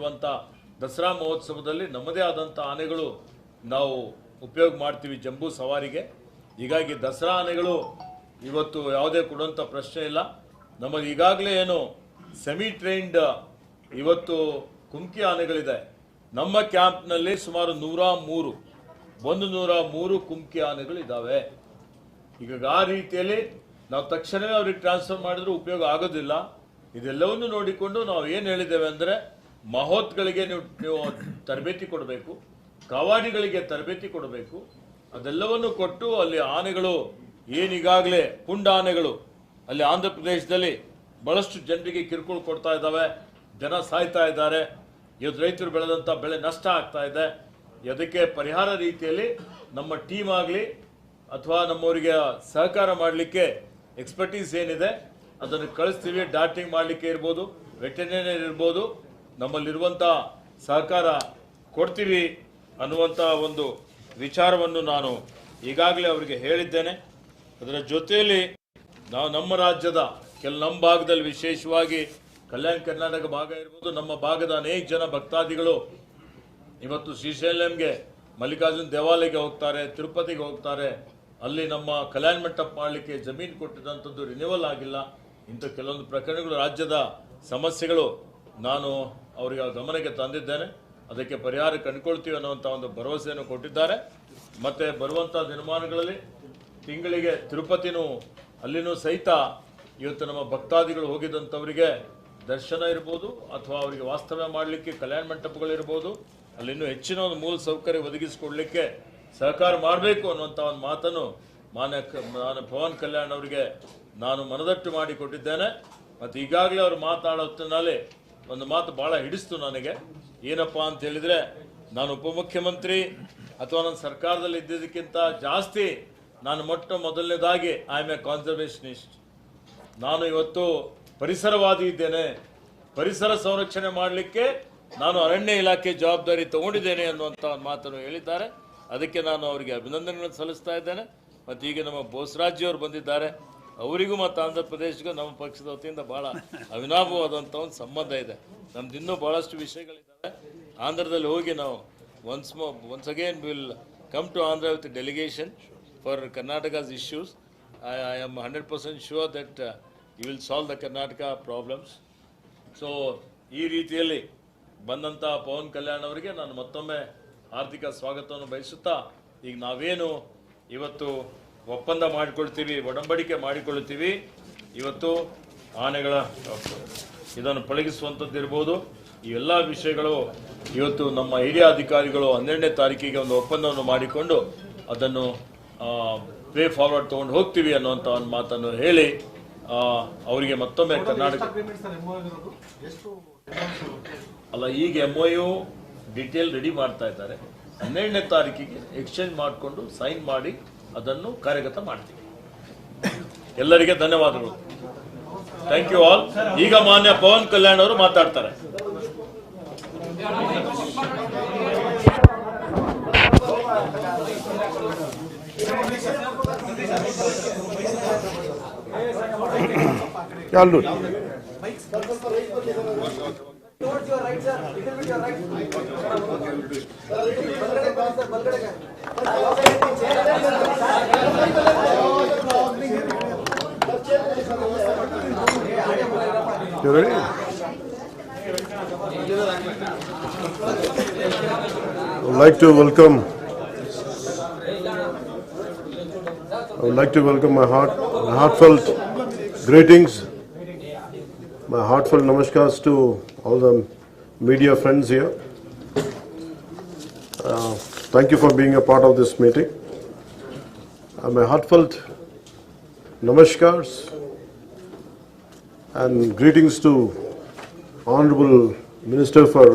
ಮಾಡುವಂಥ ದಸರಾ ಮಹೋತ್ಸವದಲ್ಲಿ ನಮ್ಮದೇ ಆದಂಥ ಆನೆಗಳು ನಾವು ಉಪಯೋಗ ಮಾಡ್ತೀವಿ ಜಂಬೂ ಸವಾರಿಗೆ. ಹೀಗಾಗಿ ದಸರಾ ಆನೆಗಳು ಇವತ್ತು ಯಾವುದೇ ಕೊಡುವಂಥ ಪ್ರಶ್ನೆ ಇಲ್ಲ. ನಮಗೆ ಈಗಾಗಲೇ ಏನು ಸೆಮಿ ಟ್ರೈನ್ಡ್ ಇವತ್ತು ಕುಮ್ಕಿ ಆನೆಗಳಿದೆ. ನಮ್ಮ ಕ್ಯಾಂಪ್ನಲ್ಲಿ ಸುಮಾರು 103 ಕುಮ್ಕಿ ಆನೆಗಳಿದ್ದಾವೆ. ಈಗ ಆ ರೀತಿಯಲ್ಲಿ ನಾವು ತಕ್ಷಣವೇ ಅವ್ರಿಗೆ ಟ್ರಾನ್ಸ್ಫರ್ ಮಾಡಿದ್ರೂ ಉಪಯೋಗ ಆಗೋದಿಲ್ಲ. ಇದೆಲ್ಲವನ್ನು ನೋಡಿಕೊಂಡು ನಾವು ಏನು ಹೇಳಿದ್ದೇವೆ ಅಂದರೆ, ಮಹೋತ್ಗಳಿಗೆ ನೀವು ತರಬೇತಿ ಕೊಡಬೇಕು, ಕವಾಡಿಗಳಿಗೆ ತರಬೇತಿ ಕೊಡಬೇಕು. ಅದೆಲ್ಲವನ್ನು ಕೊಟ್ಟು ಅಲ್ಲಿ ಆನೆಗಳು ಏನೀಗಾಗಲೇ ಪುಂಡ ಆನೆಗಳು ಅಲ್ಲಿ ಆಂಧ್ರ ಪ್ರದೇಶದಲ್ಲಿ ಬಹಳಷ್ಟು ಜನರಿಗೆ ಕಿರುಕುಳ ಕೊಡ್ತಾ ಇದ್ದಾವೆ, ಜನ ಸಾಯ್ತಾ ಇದ್ದಾರೆ, ಇವತ್ತು ರೈತರು ಬೆಳೆದಂಥ ಬೆಳೆ ನಷ್ಟ ಆಗ್ತಾ ಇದೆ. ಅದಕ್ಕೆ ಪರಿಹಾರ ರೀತಿಯಲ್ಲಿ ನಮ್ಮ ಟೀಮ್ ಆಗಲಿ ಅಥವಾ ನಮ್ಮವರಿಗೆ ಸಹಕಾರ ಮಾಡಲಿಕ್ಕೆ ಎಕ್ಸ್ಪರ್ಟೀಸ್ ಏನಿದೆ ಅದನ್ನು ಕಳಿಸ್ತೀವಿ. ಡಾಕ್ಟಿಂಗ್ ಮಾಡಲಿಕ್ಕೆ ಇರ್ಬೋದು, ವೆಟರ್ನರಿ ಇರ್ಬೋದು, ನಮ್ಮಲ್ಲಿರುವಂಥ ಸಹಕಾರ ಕೊಡ್ತೀವಿ ಅನ್ನುವಂಥ ಒಂದು ವಿಚಾರವನ್ನು ನಾನು ಈಗಾಗಲೇ ಅವರಿಗೆ ಹೇಳಿದ್ದೇನೆ. ಅದರ ಜೊತೆಯಲ್ಲಿ ನಾವು ನಮ್ಮ ರಾಜ್ಯದ ನಮ್ಮ ಭಾಗದಲ್ಲಿ ವಿಶೇಷವಾಗಿ ಕಲ್ಯಾಣ ಕರ್ನಾಟಕ ಭಾಗ ಇರ್ಬೋದು, ನಮ್ಮ ಭಾಗದ ಅನೇಕ ಜನ ಭಕ್ತಾದಿಗಳು ಇವತ್ತು ಶ್ರೀಶೈಲಂಗೆ ಮಲ್ಲಿಕಾರ್ಜುನ ದೇವಾಲಯಕ್ಕೆ ಹೋಗ್ತಾರೆ, ತಿರುಪತಿಗೆ ಹೋಗ್ತಾರೆ. ಅಲ್ಲಿ ನಮ್ಮ ಕಲ್ಯಾಣ ಮಂಟಪ ಮಾಡಲಿಕ್ಕೆ ಜಮೀನು ಕೊಟ್ಟಿದ್ದಂಥದ್ದು ರಿನ್ಯೂವಲ್ ಆಗಿಲ್ಲ. ಇಂಥ ಕೆಲವೊಂದು ಪ್ರಕರಣಗಳು, ರಾಜ್ಯದ ಸಮಸ್ಯೆಗಳು ನಾನು ಅವರಿಗೆ ಗಮನಕ್ಕೆ ತಂದಿದ್ದೇನೆ. ಅದಕ್ಕೆ ಪರಿಹಾರ ಕಂಡುಕೊಳ್ತೀವಿ ಅನ್ನುವಂಥ ಒಂದು ಭರವಸೆಯನ್ನು ಕೊಟ್ಟಿದ್ದಾರೆ. ಮತ್ತು ಬರುವಂಥ ದಿನಮಾನಗಳಲ್ಲಿ ತಿಂಗಳಿಗೆ ತಿರುಪತಿನೂ ಅಲ್ಲಿನೂ ಸಹಿತ ಇವತ್ತು ನಮ್ಮ ಭಕ್ತಾದಿಗಳು ಹೋಗಿದ್ದಂಥವರಿಗೆ ದರ್ಶನ ಇರ್ಬೋದು ಅಥವಾ ಅವರಿಗೆ ವಾಸ್ತವ್ಯ ಮಾಡಲಿಕ್ಕೆ ಕಲ್ಯಾಣ ಮಂಟಪಗಳಿರ್ಬೋದು, ಅಲ್ಲಿನ್ನೂ ಹೆಚ್ಚಿನ ಒಂದು ಮೂಲ ಸೌಕರ್ಯ ಒದಗಿಸಿಕೊಡ್ಲಿಕ್ಕೆ ಸಹಕಾರ ಮಾಡಬೇಕು ಅನ್ನುವಂಥ ಒಂದು ಮಾತನ್ನು ಮಾನ್ಯ ಪವನ್ ಕಲ್ಯಾಣ್ ಅವರಿಗೆ ನಾನು ಮನದಟ್ಟು ಮಾಡಿಕೊಟ್ಟಿದ್ದೇನೆ. ಮತ್ತು ಈಗಾಗಲೇ ಅವರು ಮಾತಾಡೋತ್ತಿನಲ್ಲಿ ಒಂದು ಮಾತು ಭಾಳ ಹಿಡಿಸ್ತು ನನಗೆ. ಏನಪ್ಪ ಅಂತ ಹೇಳಿದರೆ, ನಾನು ಉಪಮುಖ್ಯಮಂತ್ರಿ ಅಥವಾ ನನ್ನ ಸರ್ಕಾರದಲ್ಲಿ ಇದ್ದಿದ್ದಕ್ಕಿಂತ ಜಾಸ್ತಿ ನಾನು ಮೊದಲನೇದಾಗಿ ಐ ಆಮ್ ಎ ಕಾನ್ಸರ್ವೇಷನಿಸ್ಟ್. ನಾನು ಇವತ್ತು ಪರಿಸರವಾದಿ ಇದ್ದೇನೆ. ಪರಿಸರ ಸಂರಕ್ಷಣೆ ಮಾಡಲಿಕ್ಕೆ ನಾನು ಅರಣ್ಯ ಇಲಾಖೆ ಜವಾಬ್ದಾರಿ ತಗೊಂಡಿದ್ದೇನೆ ಅನ್ನುವಂಥ ಒಂದು ಮಾತನ್ನು ಹೇಳಿದ್ದಾರೆ. ಅದಕ್ಕೆ ನಾನು ಅವರಿಗೆ ಅಭಿನಂದನೆಗಳನ್ನು ಸಲ್ಲಿಸ್ತಾ ಇದ್ದೇನೆ. ಮತ್ತು ಈಗ ನಮ್ಮ ಬೋಸರಾಜಿಯವರು ಬಂದಿದ್ದಾರೆ, ಅವರಿಗೂ ಮತ್ತು ಆಂಧ್ರ ಪ್ರದೇಶಗೂ ನಮ್ಮ ಪಕ್ಷದ ವತಿಯಿಂದ ಭಾಳ ಅವಿನಾಭವಾದಂಥ ಒಂದು ಸಂಬಂಧ ಇದೆ. ನಮ್ದು ಇನ್ನೂ ಭಾಳಷ್ಟು ವಿಷಯಗಳಿದ್ದಾವೆ. ಆಂಧ್ರದಲ್ಲಿ ಹೋಗಿ ನಾವು once again will come to Andhra with a delegation for Karnataka's issues. I am 100% sure that you will solve the Karnataka problems. So ಈ ರೀತಿಯಲ್ಲಿ ಬಂದಂಥ ಪವನ್ ಕಲ್ಯಾಣ್ ಅವರಿಗೆ ನಾನು ಮತ್ತೊಮ್ಮೆ ಆರ್ಥಿಕ ಸ್ವಾಗತವನ್ನು ಬಯಸುತ್ತಾ, ಈಗ ನಾವೇನು ಇವತ್ತು ಒಪ್ಪಂದ ಮಾಡಿಕೊಳ್ತೀವಿ, ಒಡಂಬಡಿಕೆ ಮಾಡಿಕೊಳ್ತೀವಿ, ಇವತ್ತು ಆನೆಗಳ ಇದನ್ನು ಪಳಗಿಸುವಂಥದ್ದು ಇರ್ಬೋದು, ಈ ಎಲ್ಲ ವಿಷಯಗಳು ಇವತ್ತು ನಮ್ಮ ಹಿರಿಯ ಅಧಿಕಾರಿಗಳು 12ನೇ ತಾರೀಕಿಗೆ ಒಂದು ಒಪ್ಪಂದವನ್ನು ಮಾಡಿಕೊಂಡು ಅದನ್ನು ವೇ ಫಾರ್ವರ್ಡ್ ತೊಗೊಂಡು ಹೋಗ್ತೀವಿ ಅನ್ನುವಂಥ ಒಂದು ಮಾತನ್ನು ಹೇಳಿ ಅವರಿಗೆ ಮತ್ತೊಮ್ಮೆ ಕರ್ನಾಟಕ ಅಲ್ಲ, ಈಗ MOU ಡೀಟೇಲ್ ರೆಡಿ ಮಾಡ್ತಾ ಇದ್ದಾರೆ. 12ನೇ ತಾರೀಕಿಗೆ ಎಕ್ಸ್ಚೇಂಜ್ ಮಾಡಿಕೊಂಡು ಸೈನ್ ಮಾಡಿ ಅದನ್ನು ಕಾರ್ಯಗತ ಮಾಡ್ತೀವಿ. ಎಲ್ಲರಿಗೆ ಧನ್ಯವಾದಗಳು. Thank you all. ಈಗ ಮಾನ್ಯ ಪವನ್ ಕಲ್ಯಾಣ್ ಅವರು ಮಾತಾಡ್ತಾರೆ. Towards your right, sir. Little bit your right. You ready? I would like to welcome my heartfelt greetings, my heartfelt namaskars to all the media friends here. Thank you for being a part of this meeting. My heartfelt namaskars and greetings to Honorable Minister for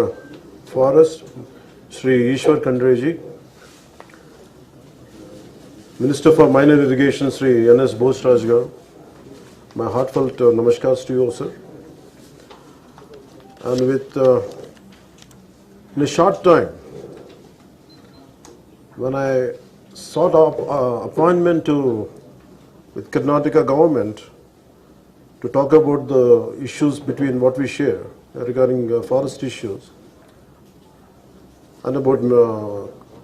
Forest, Shri Ishwar Khandreji, Minister for Minor Irrigation, Shri N.S. Bose Garu. My heartfelt namaskars to you, sir. And with in a short time, when I sought appointment with Karnataka government to talk about the issues between what we share regarding forest issues, and about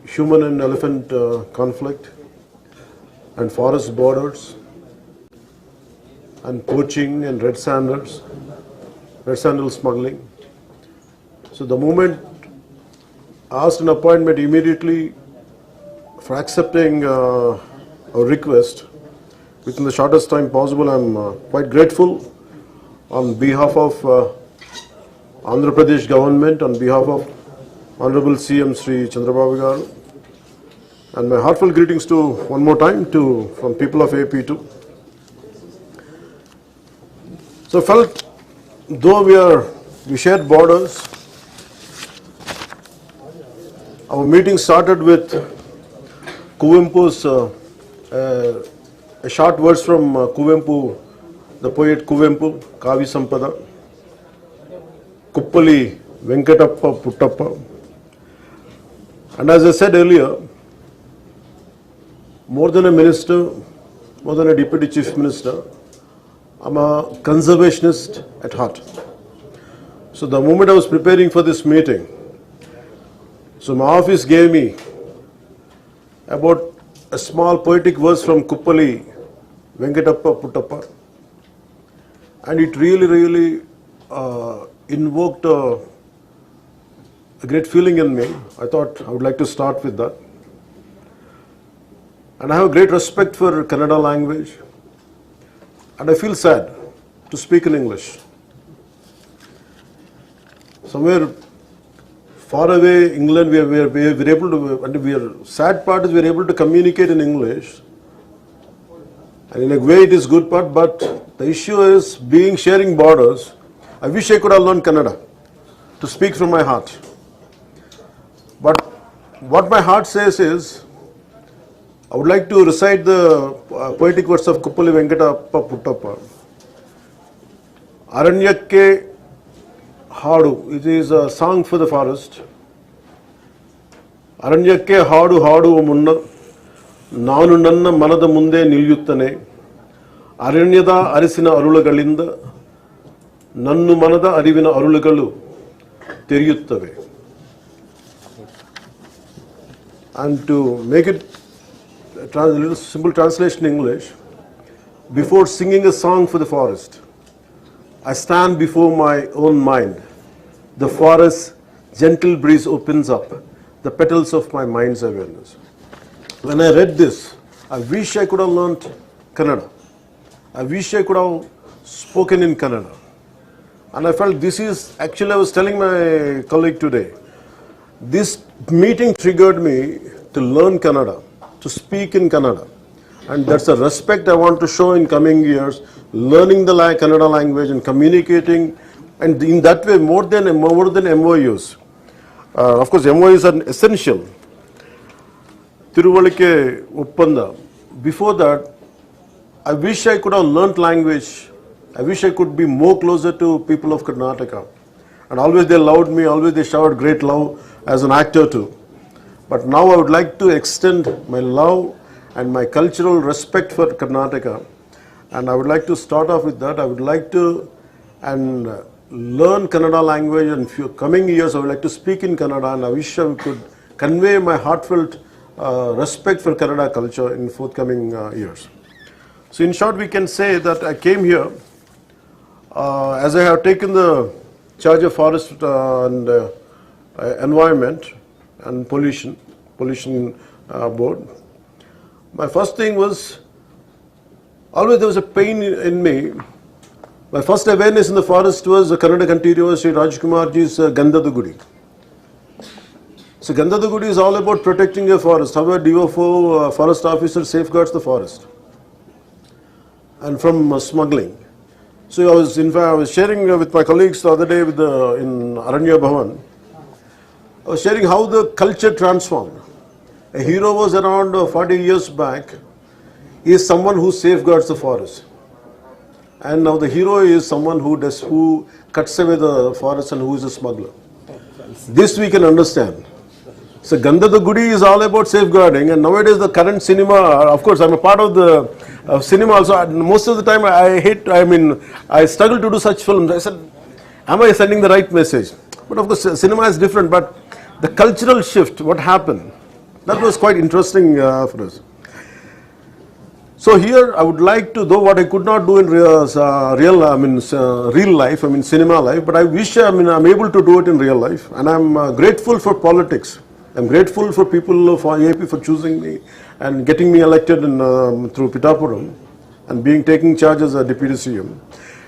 human and elephant conflict, and forest borders, and poaching and red sandal smuggling. So the moment I asked an appointment immediately for accepting a request within the shortest time possible. I'm quite grateful on behalf of Andhra Pradesh government, on behalf of Honorable CM Sri Chandrababu Garu, and my heartfelt greetings to one more time from people of AP too. So I felt though we shared borders, our meeting started with Kuvempu's a short verse from Kuvempu, the poet Kuvempu, Kavi Sampada, Kuppali Venkatappa Puttappa. And as I said earlier, more than a minister, more than a deputy chief minister, I'm a conservationist at heart. So the moment I was preparing for this meeting, so my office gave me about a small poetic verse from Kuppali Venkatappa Puttappa, and it really invoked a great feeling in me. I thought I would like to start with that. And I have great respect for Kannada language, and I feel sad to speak in English. Somewhere far away, England, we are able to, and sad part is we are able to communicate in English. And in a way it is good part, but the issue is sharing borders. I wish I could have learned Kannada to speak from my heart. But what my heart says is, I would like to recite the poetic verse of Kuppali Venkatappa Puttappa. Aranyakke Hadu. It is a song for the forest. Aranyakke Hadu Hadu Munna Nanu Nanna Manada Munde Nilyuttane Aranyada Arisina Arulagalinda Nannu Manada Arivina Arulagalu Teriyuttave. And to make it a little simple translation in English, before singing a song for the forest, I stand before my own mind. The forest's gentle breeze opens up the petals of my mind's awareness. When I read this, I wish I could have learnt Kannada. I wish I could have spoken in Kannada. And I felt this is, actually I was telling my colleague today, this meeting triggered me to learn Kannada, to speak in Kannada. And that's a respect I want to show in coming years, learning the Kannada language and communicating, and in that way more than MOUs. Of course, MOUs are essential. Tiruvalike Uppanda. Before that, I wish I could have learnt language. I wish I could be more closer to people of Karnataka. And always they loved me, always they showered great love as an actor too. But now I would like to extend my love and my cultural respect for Karnataka. And I would like to start off with that. I would like to learn Kannada language, and few coming years I would like to speak in Kannada, and I wish I could convey my heartfelt respect for Kannada culture in forthcoming years. So in short, we can say that I came here as I have taken the charge of forest and environment and pollution board. My first thing was, always there was a pain in me. My first awareness in the forest was the Kannada continuous Sri Rajkumarji's Gandhada Gudi. So Gandhada Gudi is all about protecting a forest, how a DFO forest officer safeguards the forest and from smuggling. So I was sharing with my colleagues the other day in Aranya Bhavan. I was sharing how the culture transformed. A hero was around 40 years back. He is someone who safeguards the forest. And now the hero is someone who cuts away the forest and who is a smuggler. This we can understand. So Gandhada Gudi is all about safeguarding, and nowadays the current cinema, of course I'm a part of the cinema also, most of the time I struggle to do such films. I said, am I sending the right message? But of course cinema is different, but the cultural shift, what happened, that was quite interesting for us. So here I would like to, though what I could not do in real life, cinema life, but I wish, I'm able to do it in real life, and I'm grateful for politics. I'm grateful for people of AP for choosing me and getting me elected through Pitapuram and taking charge as a deputy CM.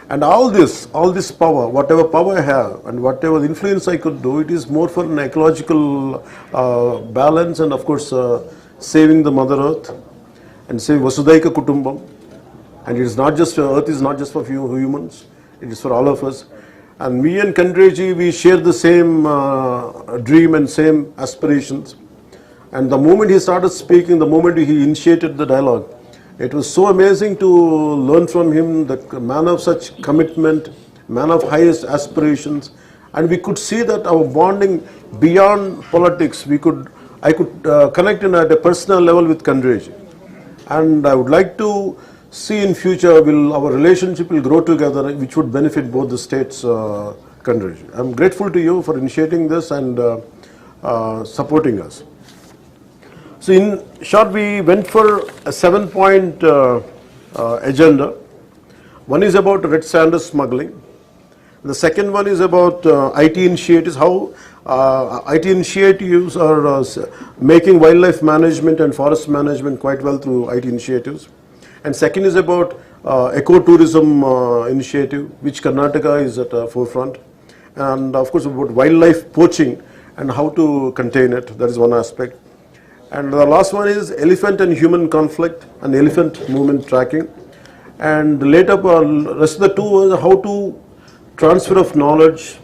And all this power, whatever power I have and whatever influence I could do, it is more for an ecological balance and of course saving the Mother Earth and saving Vasudhaika Kutumbam. And it is not just, Earth is not just for few humans, it is for all of us. And me and Kandreji, we share the same dream and same aspirations. And the moment he started speaking, the moment he initiated the dialogue, it was so amazing to learn from him, the man of such commitment, man of highest aspirations. And we could see that our bonding beyond politics, I could connect at a personal level with Kandreji. And I would like to see in future our relationship will grow together, which would benefit both the states, Kandreji. I'm grateful to you for initiating this and supporting us. So in short, we went for a 7-point agenda. One is about red sand smuggling. The second one is about IT initiatives, how IT initiatives are making wildlife management and forest management quite well through IT initiatives. And second is about ecotourism initiative, which Karnataka is at the forefront. And of course about wildlife poaching and how to contain it, that is one aspect. And the last one is elephant and human conflict and elephant movement tracking. And later, rest of the two was how to transfer of knowledge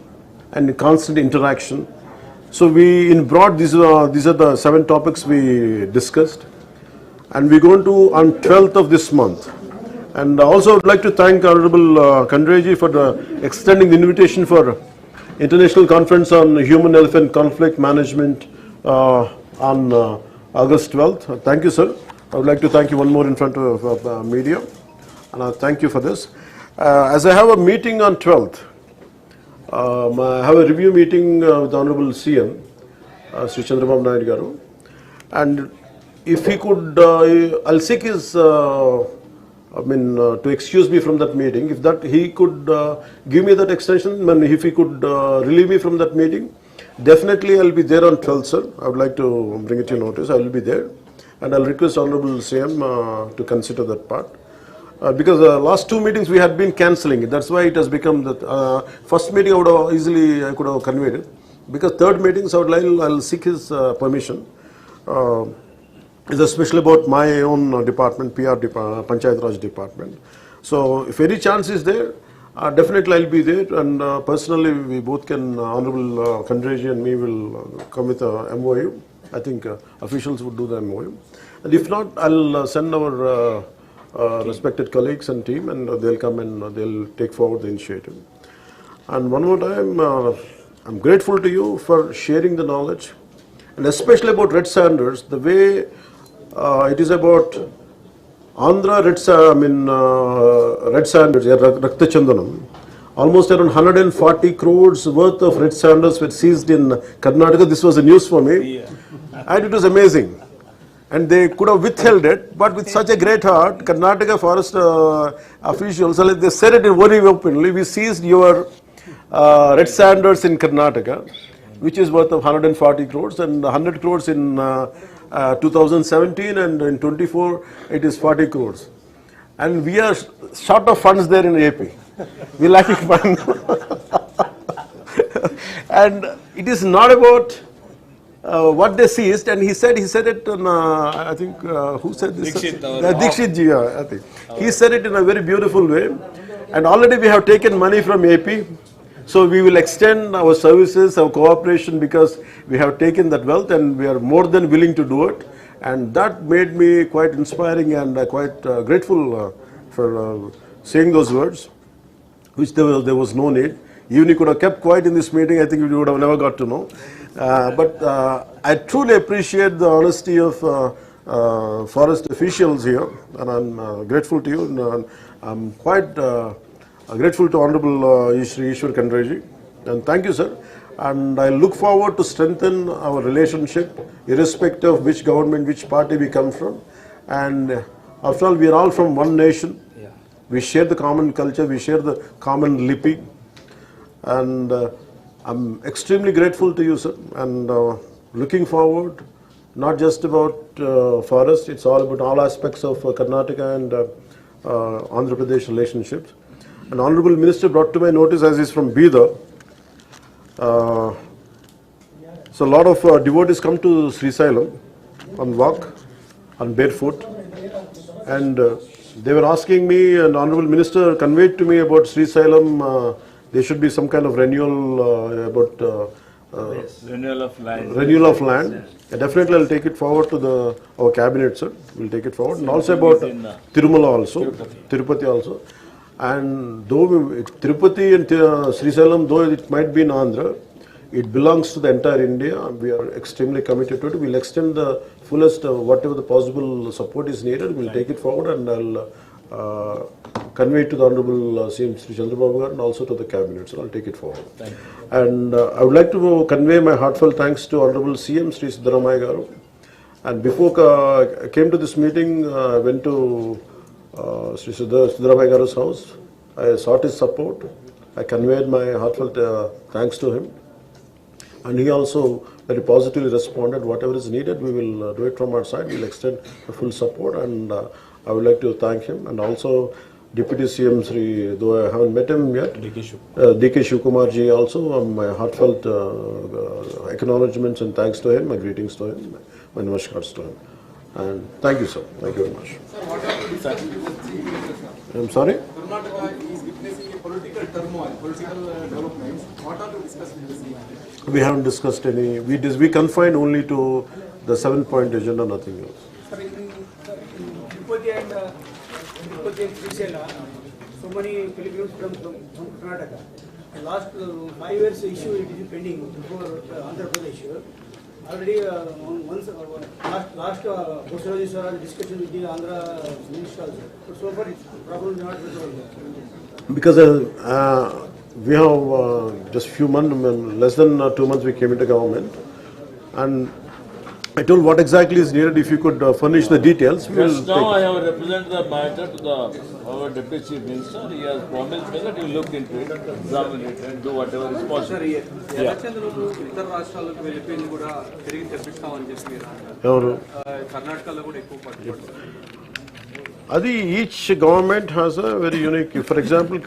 and constant interaction. So we, in broad, these are the 7 topics we discussed. And we're going to on 12th of this month. And also I would like to thank Honorable Kandreji for extending the invitation for International Conference on Human-Elephant Conflict Management on August 12th. Thank you, sir. I would like to thank you one more in front of media. And I thank you for this. As I have a meeting on 12th, I have a review meeting with Honorable CM, Sri Chandrababu Naidu Garu. And if he could, I'll seek his, to excuse me from that meeting. If that he could give me that extension, if he could relieve me from that meeting, definitely I'll be there on 12th, sir. I would like to bring it to your notice. I will be there. And I'll request Honorable CM to consider that part. Because last 2 meetings we had been cancelling it. That's why it has become that first meeting I could have conveyed it. Because third meetings I'll seek his permission. It's especially about my own department, PR department, Panchayat Raj department. So if any chance is there, definitely I'll be there. And personally, we both can, Honorable Kandreji and me will come with a MOU. I think officials would do the MOU. And if not, I'll send our respected colleagues and team, and they'll come and they'll take forward the initiative. And one more time, I'm grateful to you for sharing the knowledge, and especially about red sanders, the way it is about Andhra red sanders, Rakta Chandanam. Almost around 140 crores worth of red sanders were seized in Karnataka. This was the news for me, and it was amazing. And they could have withheld it, but with such a great heart, Karnataka forest officials, they said it very openly, we seized your red sanders in Karnataka, which is worth of 140 crores and 100 crores in 2017, and in 24 it is 40 crores. And we are short of funds there in AP. We lacking funds. And it is not about what they seized, and he said it on, I think, who said this? Dikshit ji, I think. He said it in a very beautiful way. And already we have taken money from AP. So we will extend our services, our cooperation, because we have taken that wealth and we are more than willing to do it. And that made me quite inspiring and quite grateful for saying those words, which there was no need. Even you could have kept quiet in this meeting, I think you would have never got to know. But I truly appreciate the honesty of forest officials here, and I'm grateful to you. And I'm quite grateful to Honorable Shri Ishwar Kandreji, and thank you, sir. And I look forward to strengthen our relationship, irrespective of which government, which party we come from. And after all, we are all from one nation. We share the common culture, we share the common lipi. And I'm extremely grateful to you, sir, and looking forward, not just about forest, it's all about all aspects of Karnataka and Andhra Pradesh relationships. An honorable minister brought to my notice, as he's from Bidar. So a lot of devotees come to Sri Sailam on walk, on barefoot, and they were asking me, an honorable minister conveyed to me about Sri Sailam, there should be some kind of renewal about Renewal of land. renewal of land. Definitely I'll take it forward to our cabinet, sir. We'll take it forward. And also about Tirumala also, Tirupati also. And though Tirupati and Sri Sailam, though it might be in Andhra, it belongs to the entire India. We are extremely committed to it. We'll extend the fullest, whatever the possible support is needed, we'll take it forward, and I'll convey it to the Honorable CM Sri Chandrababu Garu and also to the cabinet. So I'll take it forward. Thank you. And I would like to convey my heartfelt thanks to Honorable CM Sri Siddaramaiah Garu. And before I came to this meeting, I went to Sri Siddaramaiah Garu's house. I sought his support. I conveyed my heartfelt thanks to him. And he also very positively responded. Whatever is needed, we will do it from our side. We will extend the full support, and I would like to thank him. And also Deputy CM Sri, though I haven't met him yet, DK Shivkumar ji also, my heartfelt acknowledgements and thanks to him, my greetings to him, my namaskars to him. And thank you, sir. Thank you very much. I'm sorry? Karnataka is witnessing a political turmoil, political developments. What are you discussing in this meeting? We haven't discussed any. We confined only to the 7-point agenda, nothing else. Sir, in Tirupati and Srisela, so many pilgrims from Karnataka. Last 5 years issue it is pending before Andhra Pradesh. Already once last Bosaraji sir had discussion with the Andhra minister also. But so far it's problem not resolved. Because we have just few months, less than 2 months we came into government, and I told what exactly is needed. If you could furnish the details, we will Just now I take have represented the matter to our Deputy Chief Minister. He has promised me that he will look into it, examine it, and do whatever is possible. ఎలక్షన్లు ఇతర రాష్ట్రాలకు వెళ్ళిపోయింది కూడా తిరిగి తెప్పిస్తామని చెప్పి మీరు అన్నారు. it. Our, కర్ణాటకలో కూడా ఎక్కువ పట్టుబడుతుంది. Adi, each government has a very unique. For example,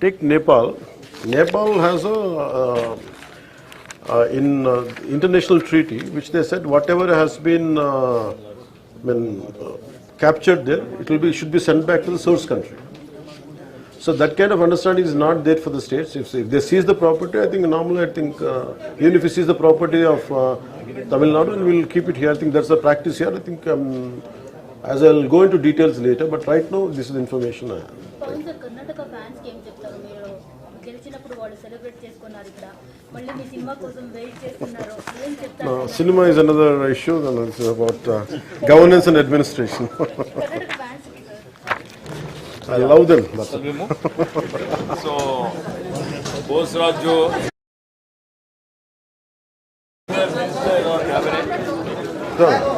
take Nepal. Nepal has in international treaty, which they said whatever has been captured there, should be sent back to the source country. So that kind of understanding is not there for the states. If they seize the property, I think normally, even if we seize the property of Tamil Nadu, and we'll keep it here. I think that's the practice here. I think as I'll go into details later, but right now this is the information I have. Pawan sir, Karnataka fans కి ఏం చెప్తారు? మీరు గెలిచినప్పుడు వాళ్ళు celebrate చేసుకున్నారు ఇక్కడ, మళ్ళీ మీ cinema కోసం వెయిట్ చేస్తున్నారు, ఏం చెప్తారు? Cinema is another issue, and it's about governance and administration. Karnataka fans కి sir. I love them. That's Shall we move? So, Bosaraju, Minister in our cabinet. it.